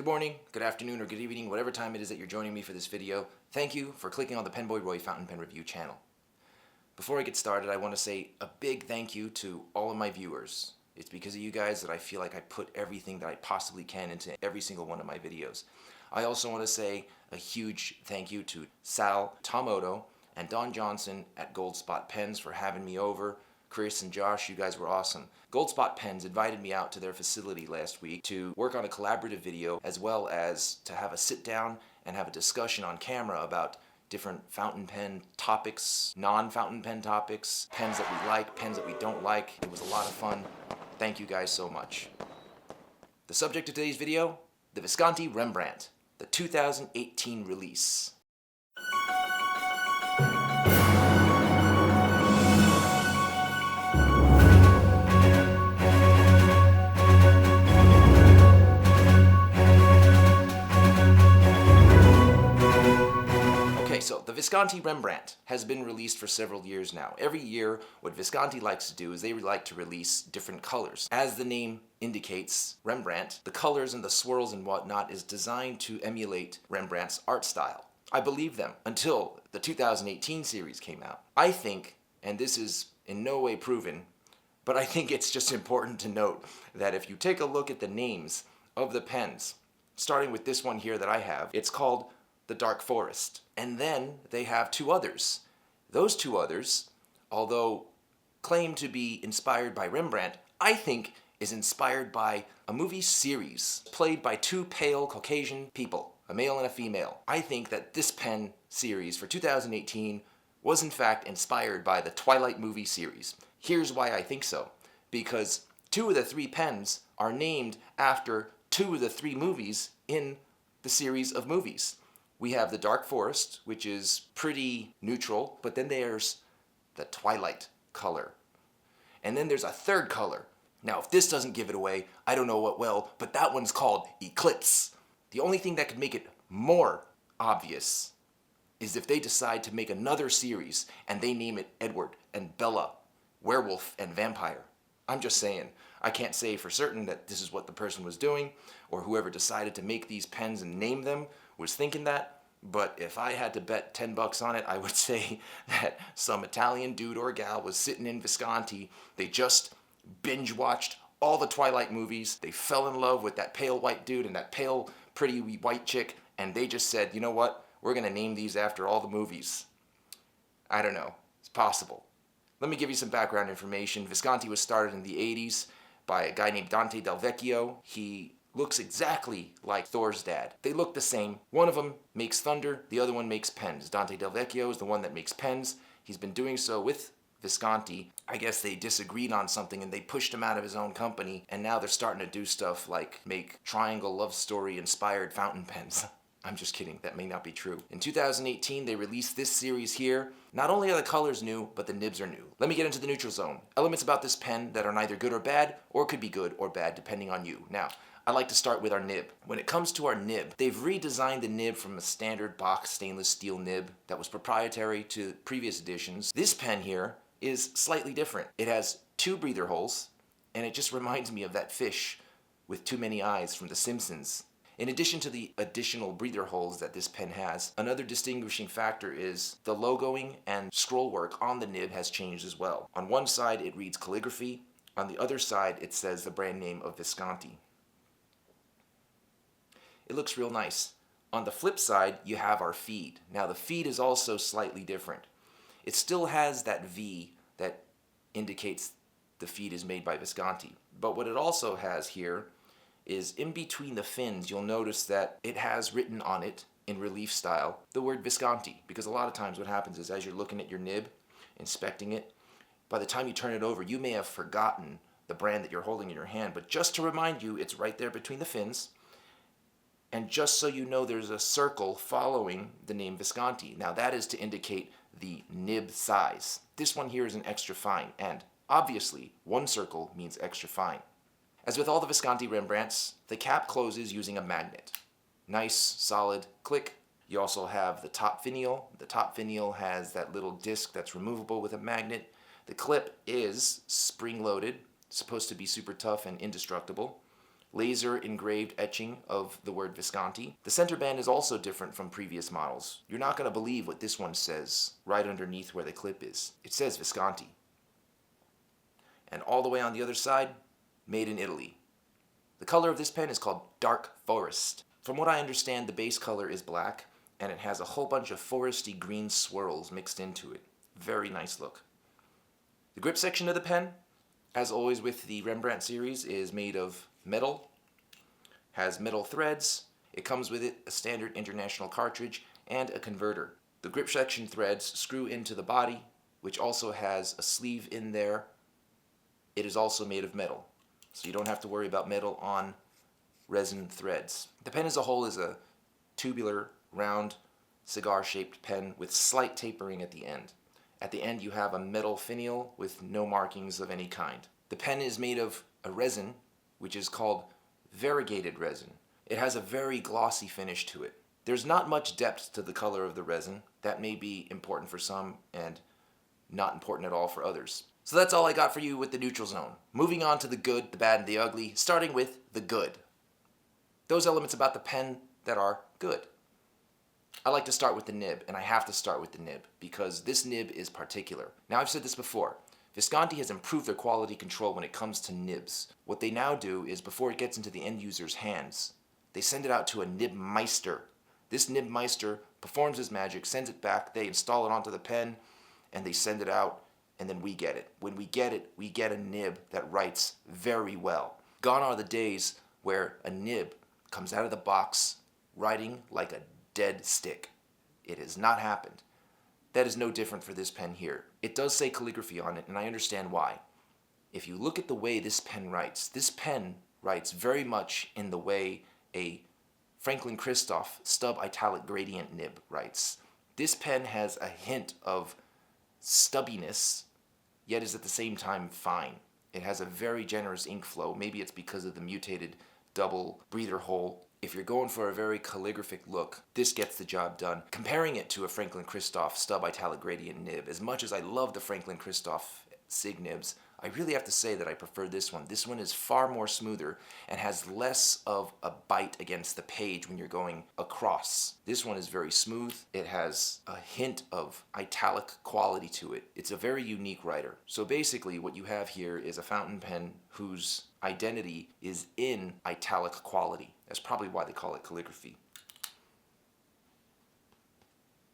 Good morning, good afternoon, or good evening, whatever time it is that you're joining me for this video. Thank you for clicking on the PenBoyRoy Fountain Pen Review channel. Before I get started, I want to say a big thank you to all of my viewers. It's because of you guys that I feel like I put everything that I possibly can into every single one of my videos. I also want to say a huge thank you to Sal, Tom Odo, and Don Johnson at Gold Spot Pens for having me over. Chris and Josh, you guys were awesome. Gold Spot Pens invited me out to their facility last week to work on a collaborative video, as well as to have a sit down and have a discussion on camera about different fountain pen topics, non-fountain pen topics, pens that we like, pens that we don't like. It was a lot of fun. Thank you guys so much. The subject of today's video, the Visconti Rembrandt, the 2018 release. So the Visconti Rembrandt has been released for several years now. Every year, what Visconti likes to do is they like to release different colors. As the name indicates, Rembrandt, the colors and the swirls and whatnot is designed to emulate Rembrandt's art style. I believed them until the 2018 series came out. I think, and this is in no way proven, but I think it's just important to note that if you take a look at the names of the pens, starting with this one here that I have, it's called the Dark Forest. And then they have two others. Those two others, although claimed to be inspired by Rembrandt, I think is inspired by a movie series played by two pale Caucasian people, a male and a female. I think that this pen series for 2018 was in fact inspired by the Twilight movie series. Here's why I think so. Because two of the three pens are named after two of the three movies in the series of movies. We have the Dark Forest, which is pretty neutral, but then there's the Twilight color. And then there's a third color. Now, if this doesn't give it away, I don't know what will, but that one's called Eclipse. The only thing that could make it more obvious is if they decide to make another series and they name it Edward and Bella, Werewolf and Vampire. I'm just saying, I can't say for certain that this is what the person was doing, or whoever decided to make these pens and name them was thinking that, but if I had to bet $10 on it, I would say that some Italian dude or gal was sitting in Visconti. They just binge watched all the Twilight movies. They fell in love with that pale white dude and that pale pretty white chick, and they just said, you know what, we're gonna name these after all the movies. I don't know, it's possible. Let me give you some background information. Visconti was started in the 80s by a guy named Dante Del Vecchio. He looks exactly like Thor's dad. They look the same. One of them makes thunder, the other one makes pens. Dante Del Vecchio is the one that makes pens. He's been doing so with Visconti. I guess they disagreed on something and they pushed him out of his own company, and now they're starting to do stuff like make triangle love story inspired fountain pens. I'm just kidding, that may not be true. In 2018, they released this series here. Not only are the colors new, but the nibs are new. Let me get into the neutral zone. Elements about this pen that are neither good or bad, or could be good or bad depending on you. Now, I'd like to start with our nib. When it comes to our nib, they've redesigned the nib from a standard box stainless steel nib that was proprietary to previous editions. This pen here is slightly different. It has two breather holes, and it just reminds me of that fish with too many eyes from The Simpsons. In addition to the additional breather holes that this pen has, another distinguishing factor is the logoing and scroll work on the nib has changed as well. On one side it reads Calligraphy, on the other side it says the brand name of Visconti. It looks real nice. On the flip side, you have our feed. Now the feed is also slightly different. It still has that V that indicates the feed is made by Visconti. But what it also has here is in between the fins, you'll notice that it has written on it in relief style the word Visconti. Because a lot of times what happens is as you're looking at your nib, inspecting it, by the time you turn it over, you may have forgotten the brand that you're holding in your hand. But just to remind you, it's right there between the fins. And just so you know, there's a circle following the name Visconti. Now that is to indicate the nib size. This one here is an extra fine, and obviously one circle means extra fine. As with all the Visconti Rembrandts, the cap closes using a magnet. Nice, solid click. You also have the top finial. The top finial has that little disc that's removable with a magnet. The clip is spring-loaded, supposed to be super tough and indestructible. laser engraved etching of the word Visconti. The center band is also different from previous models. You're not going to believe what this one says right underneath where the clip is. It says Visconti. And all the way on the other side, made in Italy. The color of this pen is called Dark Forest. From what I understand, the base color is black, and it has a whole bunch of foresty green swirls mixed into it. Very nice look. The grip section of the pen, as always with the Rembrandt series, is made of metal, has metal threads. It comes with it a standard international cartridge and a converter. The grip section threads screw into the body, which also has a sleeve in there. It is also made of metal, so you don't have to worry about metal on resin threads. The pen as a whole is a tubular, round, cigar-shaped pen with slight tapering at the end. At the end you have a metal finial with no markings of any kind. The pen is made of a resin, which is called variegated resin. It has a very glossy finish to it. There's not much depth to the color of the resin. That may be important for some and not important at all for others. So that's all I got for you with the neutral zone. Moving on to the good, the bad, and the ugly, starting with the good. Those elements about the pen that are good. I like to start with the nib, and I have to start with the nib because this nib is particular. Now, I've said this before. Visconti has improved their quality control when it comes to nibs. What they now do is, before it gets into the end user's hands, they send it out to a nibmeister. This nibmeister performs his magic, sends it back, they install it onto the pen, and they send it out, and then we get it. When we get it, we get a nib that writes very well. Gone are the days where a nib comes out of the box writing like a dead stick. It has not happened. That is no different for this pen here. It does say calligraphy on it, and I understand why. If you look at the way this pen writes very much in the way a Franklin Christoph stub italic gradient nib writes. This pen has a hint of stubbiness, yet is at the same time fine. It has a very generous ink flow. Maybe it's because of the mutated double breather hole. If you're going for a very calligraphic look, this gets the job done. Comparing it to a Franklin Christoph stub italic gradient nib, as much as I love the Franklin Christoph Sig nibs, I really have to say that I prefer this one. This one is far more smoother and has less of a bite against the page when you're going across. This one is very smooth. It has a hint of italic quality to it. It's a very unique writer. So basically what you have here is a fountain pen whose identity is in italic quality. That's probably why they call it calligraphy.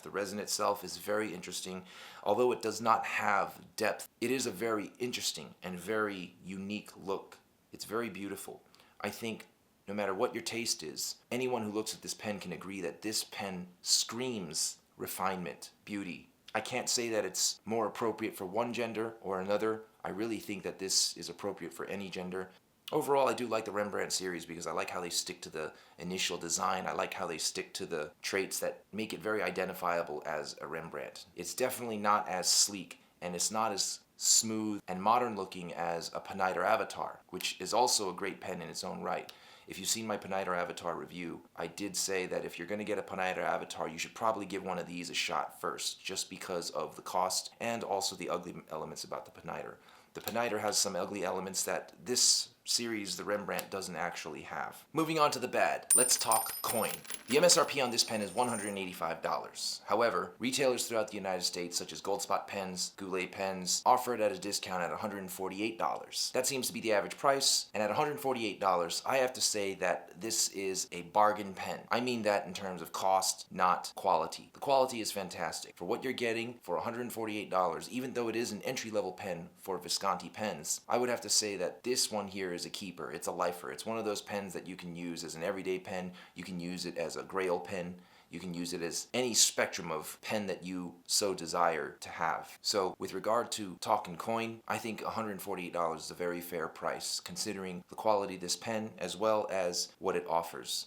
The resin itself is very interesting. Although it does not have depth, it is a very interesting and very unique look. It's very beautiful. I think no matter what your taste is, anyone who looks at this pen can agree that this pen screams refinement, beauty. I can't say that it's more appropriate for one gender or another. I really think that this is appropriate for any gender. Overall, I do like the Rembrandt series because I like how they stick to the initial design. I like how they stick to the traits that make it very identifiable as a Rembrandt. It's definitely not as sleek, and it's not as smooth and modern looking as a Pineider Avatar, which is also a great pen in its own right. If you've seen my Pineider Avatar review, I did say that if you're going to get a Pineider Avatar, you should probably give one of these a shot first, just because of the cost and also the ugly elements about the Pineider. The Pineider has some ugly elements that this series, the Rembrandt, doesn't actually have. Moving on to the bad, let's talk coin. The MSRP on this pen is $185. However, retailers throughout the United States, such as Goldspot Pens, Goulet Pens, offer it at a discount at $148. That seems to be the average price, and at $148, I have to say that this is a bargain pen. I mean that in terms of cost, not quality. The quality is fantastic. For what you're getting for $148, even though it is an entry-level pen for Visconti pens, I would have to say that this one here is a keeper. It's a lifer. It's one of those pens that you can use as an everyday pen. You can use it as a Grail pen. You can use it as any spectrum of pen that you so desire to have. So with regard to talking coin, I think $148 is a very fair price considering the quality of this pen as well as what it offers,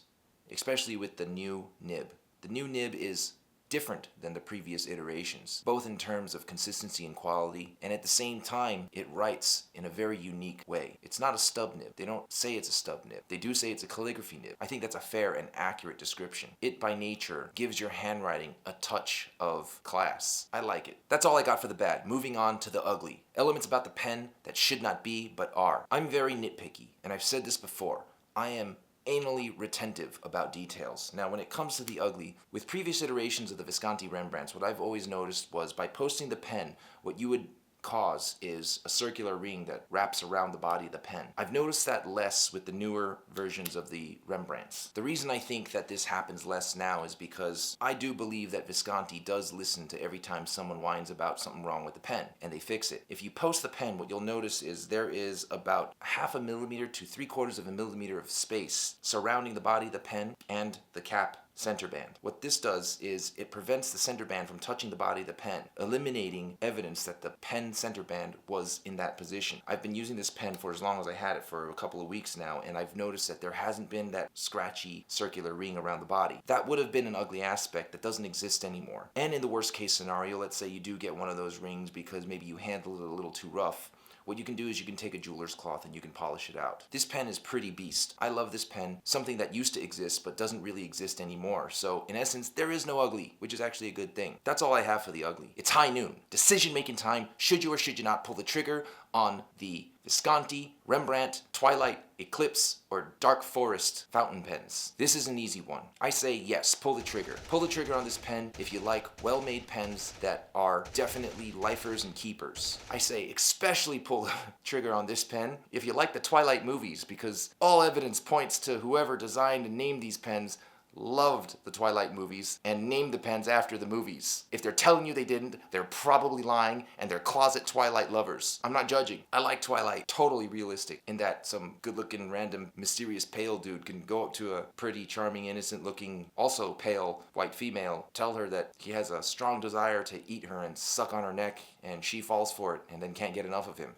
especially with the new nib. The new nib is different than the previous iterations, both in terms of consistency and quality, and at the same time, it writes in a very unique way. It's not a stub nib. They don't say it's a stub nib. They do say it's a calligraphy nib. I think that's a fair and accurate description. It, by nature, gives your handwriting a touch of class. I like it. That's all I got for the bad. Moving on to the ugly. Elements about the pen that should not be, but are. I'm very nitpicky, and I've said this before. I am anally retentive about details. Now, when it comes to the ugly, with previous iterations of the Visconti Rembrandts, what I've always noticed was by posting the pen, what you would cause is a circular ring that wraps around the body of the pen. I've noticed that less with the newer versions of the Rembrandts. The reason I think that this happens less now is because I do believe that Visconti does listen to every time someone whines about something wrong with the pen, and they fix it. If you post the pen, what you'll notice is there is about 1/2 millimeter to 3/4 of a millimeter of space surrounding the body of the pen and the cap center band. What this does is it prevents the center band from touching the body of the pen, eliminating evidence that the pen center band was in that position. I've been using this pen for as long as I had it, for a couple of weeks now, and I've noticed that there hasn't been that scratchy circular ring around the body. That would have been an ugly aspect that doesn't exist anymore. And in the worst case scenario, let's say you do get one of those rings because maybe you handled it a little too rough, what you can do is you can take a jeweler's cloth and you can polish it out. This pen is pretty beast. I love this pen, something that used to exist but doesn't really exist anymore. So in essence, there is no ugly, which is actually a good thing. That's all I have for the ugly. It's high noon. Decision-making time. Should you or should you not pull the trigger on the Visconti, Rembrandt, Twilight, Eclipse, or Dark Forest fountain pens? This is an easy one. I say yes, pull the trigger. Pull the trigger on this pen if you like well-made pens that are definitely lifers and keepers. I say especially pull the trigger on this pen if you like the Twilight movies, because all evidence points to whoever designed and named these pens loved the Twilight movies and named the pens after the movies. If they're telling you they didn't, they're probably lying, and they're closet Twilight lovers. I'm not judging. I like Twilight. Totally realistic in that some good-looking, random, mysterious pale dude can go up to a pretty, charming, innocent-looking, also pale, white female, tell her that he has a strong desire to eat her and suck on her neck, and she falls for it and then can't get enough of him.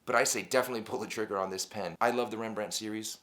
But I say definitely pull the trigger on this pen. I love the Rembrandt series.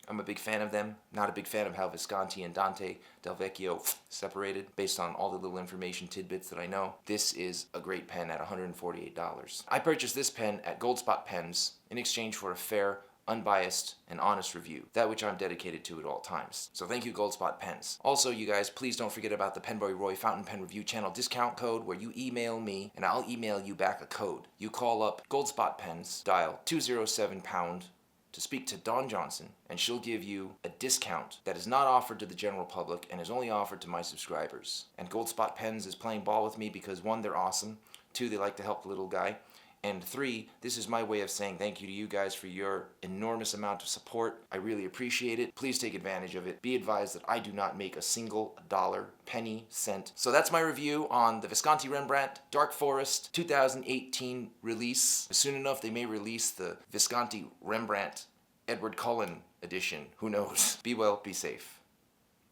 I'm a big fan of them. Not a big fan of how Visconti and Dante Del Vecchio separated, based on all the little information tidbits that I know. This is a great pen at $148. I purchased this pen at Goldspot Pens in exchange for a fair, unbiased, and honest review, that which I'm dedicated to at all times. So thank you, Goldspot Pens. Also, you guys, please don't forget about the PenBoyRoy Fountain Pen Review Channel discount code, where you email me and I'll email you back a code. You call up Goldspot Pens, dial 207# to speak to Dawn Johnson, and she'll give you a discount that is not offered to the general public and is only offered to my subscribers. And Goldspot Pens is playing ball with me because 1, they're awesome, 2, they like to help the little guy, and 3, this is my way of saying thank you to you guys for your enormous amount of support. I really appreciate it. Please take advantage of it. Be advised that I do not make a single dollar, penny, cent. So that's my review on the Visconti Rembrandt Dark Forest 2018 release. Soon enough, they may release the Visconti Rembrandt Edward Cullen edition. Who knows? Be well, be safe.